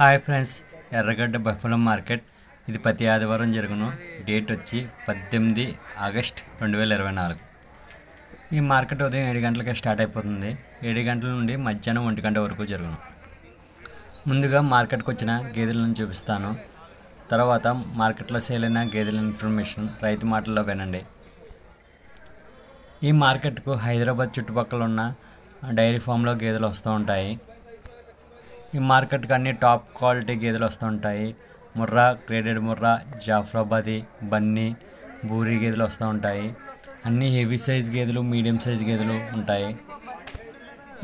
Hi friends, ఎర్రగడ్డ buffalo market ఇది ప్రతి ఆదివారం జరుగును. డేట్ వచ్చి 18 ఆగస్ట్ 2024. ఈ మార్కెట్ ఉదయం 7 గంటలకే స్టార్ట్ అయిపోతుంది. 7 గంటల నుండి మధ్యాహ్నం 1 గంట వరకు జరుగును. ముందుగా మార్కెట్కి వచ్చిన గేదెలను చూపిస్తాను. తర్వాత మార్కెట్లో సేల్ అయిన గేదెల ఇన్ఫర్మేషన్ రైతు మాటల్లో వినండి. ఈ మార్కెట్కు హైదరాబాద్ చుట్టుపక్కల ఉన్న డైరీ ఫామ్లో గేదెలు వస్తూ ఉంటాయి. ఈ మార్కెట్కి అన్ని టాప్ క్వాలిటీ గేదెలు వస్తూ ఉంటాయి. ముర్రా, గ్రేడెడ్ ముర్రా, జాఫ్రాబాదీ, బన్నీ, బూరీ గేదెలు వస్తూ ఉంటాయి. అన్ని హెవీ సైజ్ గేదెలు, మీడియం సైజ్ గేదెలు ఉంటాయి.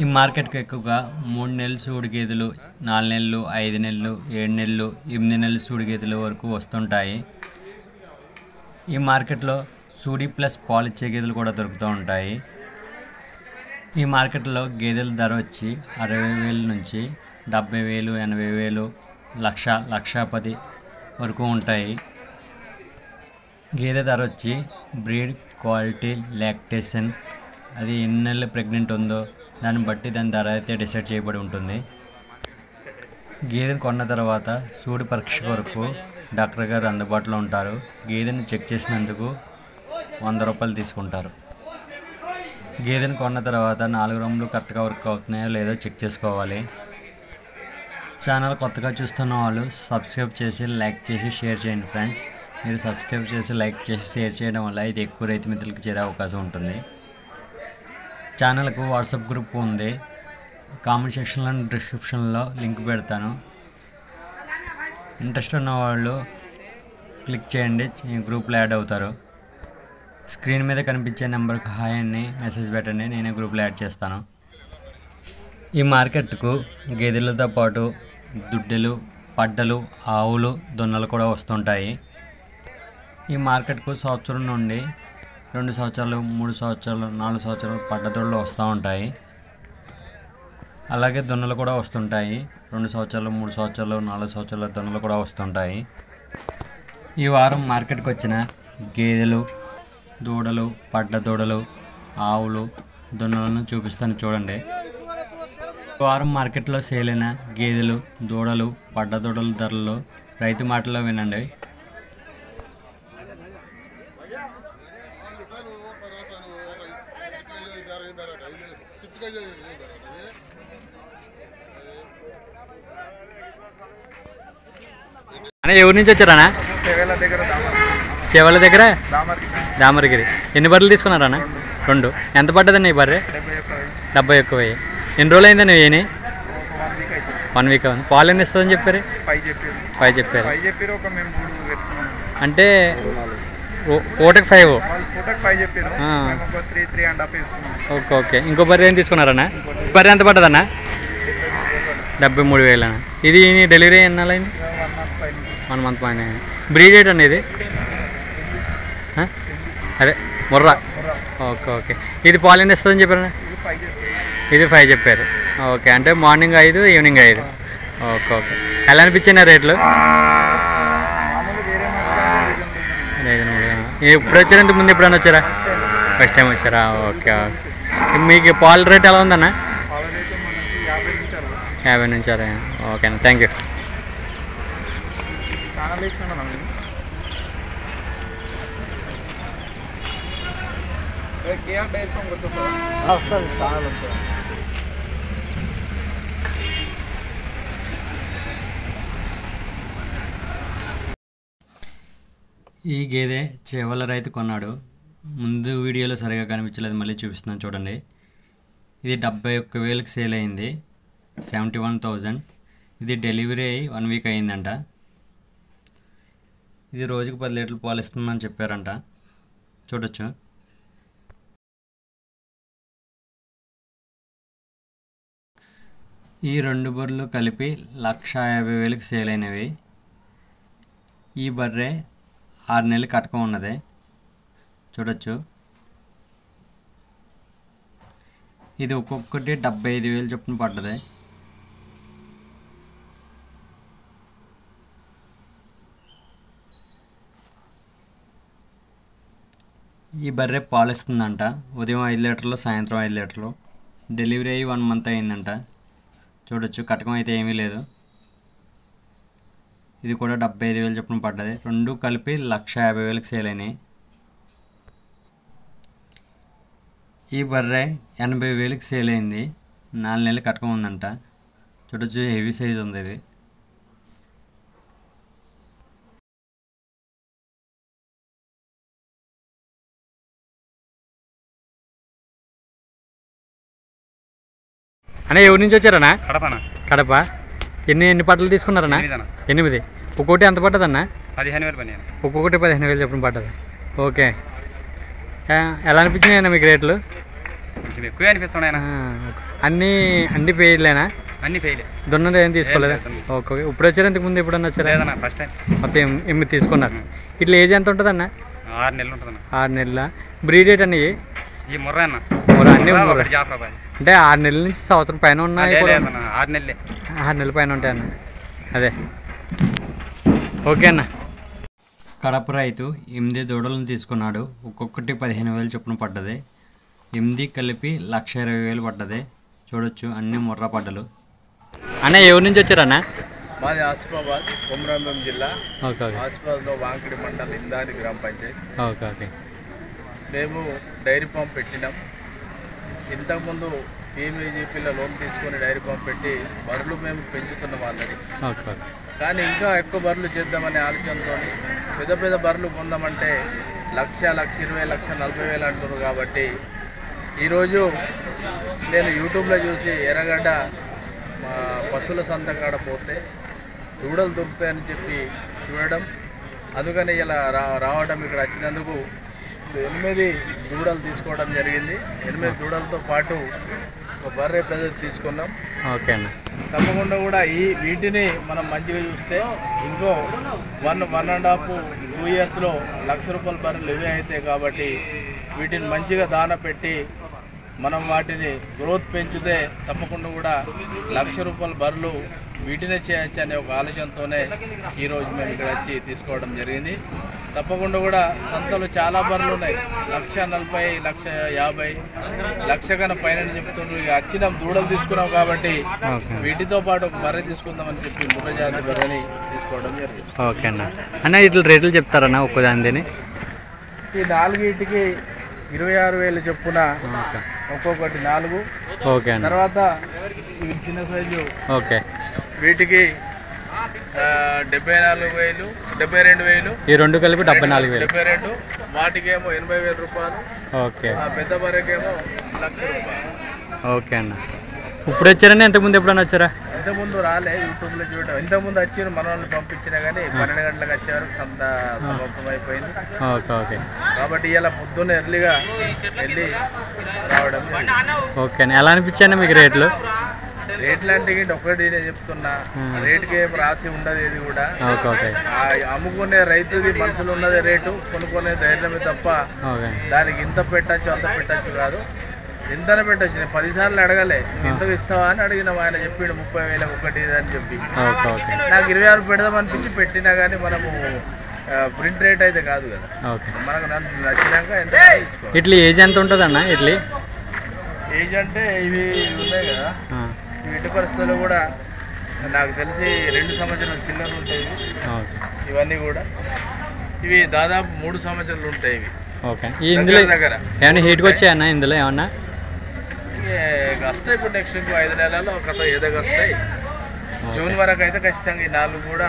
ఈ మార్కెట్కి ఎక్కువగా 3 నెలలు సూడి గేదెలు, 4 నెలలు, 5 నెలలు, 7 నెలలు, 8 నెలలు సూడి గేదెలు వరకు వస్తుంటాయి. ఈ మార్కెట్లో సూడి ప్లస్ పాలిచ్చే గేదెలు కూడా దొరుకుతూ ఉంటాయి. ఈ మార్కెట్లో గేదెల ధర వచ్చి 60,000 నుంచి 70,000, 80,000, 1,00,000, 1,10,000 వరకు ఉంటాయి. గేదె ధర వచ్చి బ్రీడ్, క్వాలిటీ, లాక్టేషన్, అది ఎన్ని నెలలు ప్రెగ్నెంట్ ఉందో దాన్ని బట్టి దాని ధర అయితే డిసైడ్ చేయబడి ఉంటుంది. గేదెని కొన్న తర్వాత సూడి పరీక్ష కొరకు డాక్టర్ గారు అందుబాటులో ఉంటారు. గేదెని చెక్ చేసినందుకు 100 రూపాయలు తీసుకుంటారు. గేదెని కొన్న తర్వాత 4 రౌండ్లు కరెక్ట్గా వర్క్ అవుతున్నాయో లేదో చెక్ చేసుకోవాలి. ఛానల్ కొత్తగా చూస్తున్న వాళ్ళు సబ్స్క్రైబ్ చేసి, లైక్ చేసి, షేర్ చేయండి ఫ్రెండ్స్. మీరు సబ్స్క్రైబ్ చేసి, లైక్ చేసి, షేర్ చేయడం వల్ల ఇది ఎక్కువ రైతు మిత్రులకు చేరే అవకాశం ఉంటుంది. ఛానల్కు వాట్సాప్ గ్రూప్ ఉంది. కామెంట్ సెక్షన్లో, డిస్క్రిప్షన్లో లింక్ పెడతాను. ఇంట్రెస్ట్ ఉన్న వాళ్ళు క్లిక్ చేయండి, గ్రూప్లో యాడ్ అవుతారు. స్క్రీన్ మీద కనిపించే నెంబర్కి హాయ్ అని మెసేజ్ పెట్టండి, నేనే గ్రూప్లో యాడ్ చేస్తాను. ఈ మార్కెట్కు గేదెలతో పాటు దుడ్డెలు, పడ్డలు, ఆవులు, దొన్నలు కూడా వస్తుంటాయి. ఈ మార్కెట్కు సంవత్సరం నుండి 2 సంవత్సరాలు, 3 సంవత్సరాలు, 4 సంవత్సరాలు పడ్డదొడలు వస్తూ ఉంటాయి. అలాగే దొన్నలు కూడా వస్తుంటాయి. 2 సంవత్సరాలు, 3 సంవత్సరాలు, 4 సంవత్సరాల దొన్నలు కూడా వస్తుంటాయి. ఈ వారం మార్కెట్కి వచ్చిన గేదెలు, దూడలు, పడ్డ దూడలు, ఆవులు, దొన్నలను చూపిస్తాను చూడండి. వారం మార్కెట్లో సేల్ అయిన గేదెలు, దూడలు, పడ్డ దూడల ధరలు రైతు మాటల్లో వినండి. అన్న, ఎవరి నుంచి వచ్చారన్నా? చెవల దగ్గర దామరగిరి. ఎన్ని బర్రెలు తీసుకున్నారన్నా? 2. ఎంత పడ్డదన్న ఈ బర్రె? 71,000. ఎన్ని రోజులు అయిందా నువ్వు ఏని? 1 వీక్ అవుతుంది. పాలు ఎన్ని ఇస్తుందని చెప్పారు? 5 చెప్పారు. అంటే పూటకి 5. Okay okay. ఇంకో బర్రె ఏం తీసుకున్నారన్నా? బర్రె ఎంత పడ్డదన్నా? 73,000 అన్న. ఇది డెలివరీ ఎన్నాళ్ళైంది? 1 మంత్ పైన. బ్రీడ్ ఏంటి అనేది? అదే ముర్రా. Okay okay. ఇది పాలు ఎన్ని ఇస్తుందని చెప్పారన్నా? ఇది 5 చెప్పారు. ఓకే, అంటే మార్నింగ్ 5, ఈవినింగ్ 5. Okay okay. ఎలా అనిపించిన రేట్లు? ఇప్పుడు వచ్చారా? ఇంతకు ముందు ఎప్పుడైనా వచ్చారా? ఫస్ట్ టైం వచ్చారా? Okay okay. మీకు పాల రేట్ ఎలా ఉందన్న? 50 నుంచి. అదే ఓకేనా, థ్యాంక్ యూ. ఈ గేదె చేవల రైతు కొన్నాడు. ముందు వీడియోలో సరిగా కనిపించలేదు, మళ్ళీ చూపిస్తున్నాను చూడండి. ఇది 71,000కి సేల్ అయింది. 71,000. ఇది డెలివరీ అయ్యి 1 వీక్ అయిందంట. ఇది రోజుకు 10 లీటర్లు పాలు ఇస్తుందని చెప్పారంట. చూడొచ్చు. ఈ 2 బర్రెలు కలిపి 1,50,000కి సేల్ అయినవి. ఈ బర్రె 6 నెలలు కటకం ఉన్నది. చూడొచ్చు. ఇది ఒక్కొక్కటి 75,000 చొప్పున పడ్డది. ఈ బర్రె పాలు ఇస్తుందంట. ఉదయం 5 లీటర్లు, సాయంత్రం 5 లీటర్లు. డెలివరీ అయ్యి 1 మంత్ అయిందంట. చూడొచ్చు, కటకం అయితే ఏమీ లేదు. ఇది కూడా 75,000 చొప్పున పడ్డది. రెండు కలిపి 1,50,000కి సేల్ అయినాయి. ఈ బర్రె 80,000కి సేల్ అయింది. 4 నెలలు కట్టకముందంట. చూడొచ్చు, హెవీ సైజ్ ఉంది ఇది. అన్న ఎవరి నుంచి వచ్చారన్నా? కడప. ఎన్ని పట్టలు తీసుకున్నారన్నా? 8. ఒక్కొక్కటి ఎంత పడ్డదన్నా? 15,000. ఒక్కొక్కటి 15,000 చొప్పున పడ్డది. ఓకే. ఎలా అనిపించినాయన్నా మీకు రేట్లు? ఎక్కువ అనిపిస్తున్నాయి. అన్ని పేర్లేనా? అన్ని ఫెయిల్. దున్నది ఏం తీసుకోలేదా? ఓకే. ఇప్పుడు వచ్చారు, ఇంతకు ముందు ఎప్పుడన్నా వచ్చారా? First time. మొత్తం 8 తీసుకున్నారు. ఇట్లా ఏజ్ ఎంత ఉంటుంది అన్న? 6 నెలలు ఉంటుంది. 6 నెలల బ్రీడ్ రేట్ అన్నీ? ఈ ముర్రా అన్న, అన్నీ జాఫ్రాబాద్. అంటే 6 నెలల నుంచి సంవత్సరం పైన ఉన్నాయి. 6 నెలలే. 6 నెలల పైన ఉంటాయి అన్న. అదే. ఓకే అన్న. కడప రైతు 8 దూడలను తీసుకున్నాడు. ఒక్కొక్కటి 15,000 చొప్పున పడ్డది. 8 కలిపి 1,20,000 పడ్డది. చూడొచ్చు, అన్ని ముర్రా పడ్డలు. అన్న ఎవరి నుంచి వచ్చారన్న? మాది ఆసిఫాబాద్, కొమరంభీం జిల్లా. ఓకే. ఆసిఫాబాద్లో వాంకిడి మండలం, ఇందాని గ్రామ పంచాయతీ. ఓకే. మేము డైరీ ఫామ్ పెట్టినాం. ఇంతకుముందు PMAGPలో లోన్ తీసుకొని డైరీ ఫామ్ పెట్టి బర్రెలు మేము పెంచుతున్నాం ఆల్రెడీ. ఓకే. కానీ ఇంకా ఎక్కువ బర్రెలు చేద్దామనే ఆలోచనతో పెద్ద పెద్ద బర్రెలు పొందామంటే 1,20,000, 1,40,000 అంటున్నారు. కాబట్టి ఈరోజు నేను యూట్యూబ్లో చూసి ఎర్రగడ్డ పశువుల సంత కాడ పోతే దూడలు దొరుకుతాయని చెప్పి చూడడం, అందుకని ఇలా రావడం, ఇక్కడ వచ్చినందుకు 8 దూడలు తీసుకోవడం జరిగింది. 8 దూడలతో పాటు ఒక బర్రె పెద్దది తీసుకున్నాం. ఓకే అన్న. తప్పకుండా కూడా వీటిని మనం మంచిగా చూస్తే ఇంకో 1.5-2 ఇయర్స్లో ₹1,00,000 బర్రెలు ఇవే అవుతాయి. కాబట్టి వీటిని మంచిగా దాన పెట్టి మనం వాటిని గ్రోత్ పెంచితే తప్పకుండా కూడా ₹1,00,000 బర్రెలు వీటినే చేయొచ్చు అనే ఒక ఆలోచనతోనే ఈరోజు మేము ఇక్కడ వచ్చి తీసుకోవడం జరిగింది. తప్పకుండా కూడా సంతలో చాలా బర్రెలు ఉన్నాయి. 1,40,000, 1,50,000, 1,00,000 కన్నా పైన చెప్తుండ్రు. ఇక వచ్చిన దూడలు తీసుకున్నాం కాబట్టి వీటితో పాటు ఒక బర్రె తీసుకుందామని చెప్పి ముర్రజాతి బర్రెని తీసుకోవడం జరిగింది. ఓకే అన్న. అన్న ఇట్లా రేట్లు చెప్తారన్నా ఒక్కదాని? ఈ 4 26,000 చొప్పున ఒక్కొక్కటి 4. ఓకే. తర్వాత ఇవి చిన్న సైజు. ఓకే. వీటికి 74,000, 72,000. ఈ రెండు కలిపి 74,000. 72. వాటికేమో ₹80,000. ఓకే. పెద్ద బర్రెకేమో ₹1,00,000. ఓకే అన్న. ఇప్పుడు వచ్చారని ఇంతకుముందు ఎప్పుడన్నా వచ్చారా? ఇంతకుముందు రాలే, యూట్యూబ్లో చూడటం. ఇంతకుముందు వచ్చి మన వాళ్ళని పంపించినా కానీ 12 గంటలకు వచ్చేవారు సంత సమాప్తం అయిపోయింది. ఓకే. కాబట్టి ఇలా పొద్దున్న ఎర్లీగా వెళ్ళి రావడం. ఓకే అన్న. ఎలా అనిపించాను మీకు రేట్లు? రేట్లు అంటే ఒకటి నేను చెప్తున్నా, రేటుకి ఏం రాసి ఉండదు. ఇది కూడా అమ్ముకునే రైతుది మనసులో ఉన్నదే రేటు, కొనుక్కునే ధైర్యమే తప్ప దానికి ఇంత పెట్టచ్చు అంత పెట్టచ్చు కాదు. ఇంతనే పెట్టచ్చు. నేను 10 సార్లు అడగలే, నువ్వు ఇంతకు ఇస్తావా అని అడిగిన. ఆయన చెప్పిండు 30,000 ఒకటి అని చెప్పి. నాకు 26 పెడదాం అనిపించి పెట్టినా కానీ మనము ప్రింట్ రేట్ అయితే కాదు కదా. మనకు నచ్చినాక ఎంత ఇట్లా ఏజ్ ఎంత ఉంటుంది అన్న? ఇట్లా ఏజ్ అంటే ఇవి ఉన్నాయి కదా, ఇటు పరిస్థితుల్లో కూడా నాకు తెలిసి 2 సంవత్సరాల చిల్లలు ఉంటాయి ఇవన్నీ కూడా. ఇవి దాదాపు 3 సంవత్సరాలు ఉంటాయి ఇవి. ఓకే. ఇందులో దగ్గర ఏమైనా హీట్కి వచ్చాయన్నా? ఇందులో ఏమన్నా వస్తాయి. ఇప్పుడు నెక్స్ట్ 5 నెలల్లో ఒక ఏదోగా వస్తాయి. జూన్ వరకు అయితే ఖచ్చితంగా ఈ 4 కూడా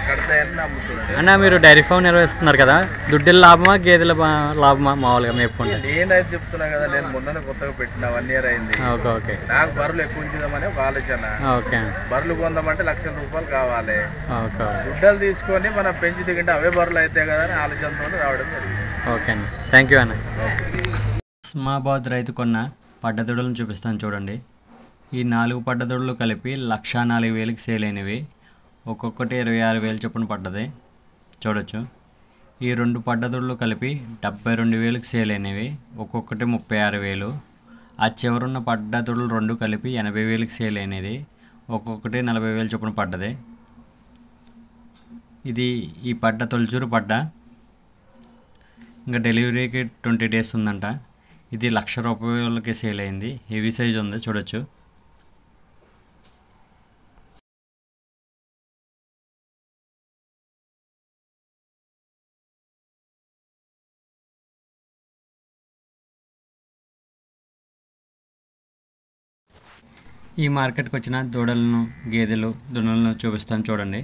కడతాయని నమ్ముతున్నాను. అన్న మీరు డైరీ ఫామ్ నిర్వహిస్తున్నారు కదా, దుడ్డల లాభమా గేదెల లాభమా మామూలుగా మేపుకుంటే? నేనైతే చెప్తున్నా కదా, నేను మొన్న కొత్తగా పెట్టిన 1 ఇయర్ అయింది. ఓకే. నాకు బర్రెలు ఎక్కువ ఉంచుదామని ఒక ఆలోచన. ఓకే. బర్రెలు కొందామంటే ₹1,00,000 కావాలి. ఓకే. దుడ్డలు తీసుకొని మనం పెంచి దిగింటే అవే బర్రెలు అవుతాయి కదా అని ఆలోచనతో రావడం జరిగింది. ఓకే అన్న. థ్యాంక్ యూ అన్న. ఉస్మాబాద్ రైతు కొన్న పడ్డదొడలను చూపిస్తాను చూడండి. ఈ 4 పడ్డదొడలు కలిపి 1,04,000కి సేల్ అయినవి. ఒక్కొక్కటి 26,000 చొప్పున పడ్డది. చూడొచ్చు. ఈ 2 పడ్డదొడలు కలిపి 72,000కి సేల్ అయినవి. ఒక్కొక్కటి 36,000. ఆ చివరున్న పడ్డదొడలు 2 కలిపి 80,000కి సేల్ అయినది. ఒక్కొక్కటి 40,000 చొప్పున పడ్డది. ఇది ఈ పడ్డ తొలిచూరు పడ్డ. ఇంకా డెలివరీకి 20 days ఉందంట. ఇది ₹1,00,000కి సేల్ అయింది. హెవీ సైజ్ ఉంది. చూడొచ్చు. ఈ మార్కెట్కి వచ్చిన దూడలను గేదెలు దున్నలను చూపిస్తాను చూడండి.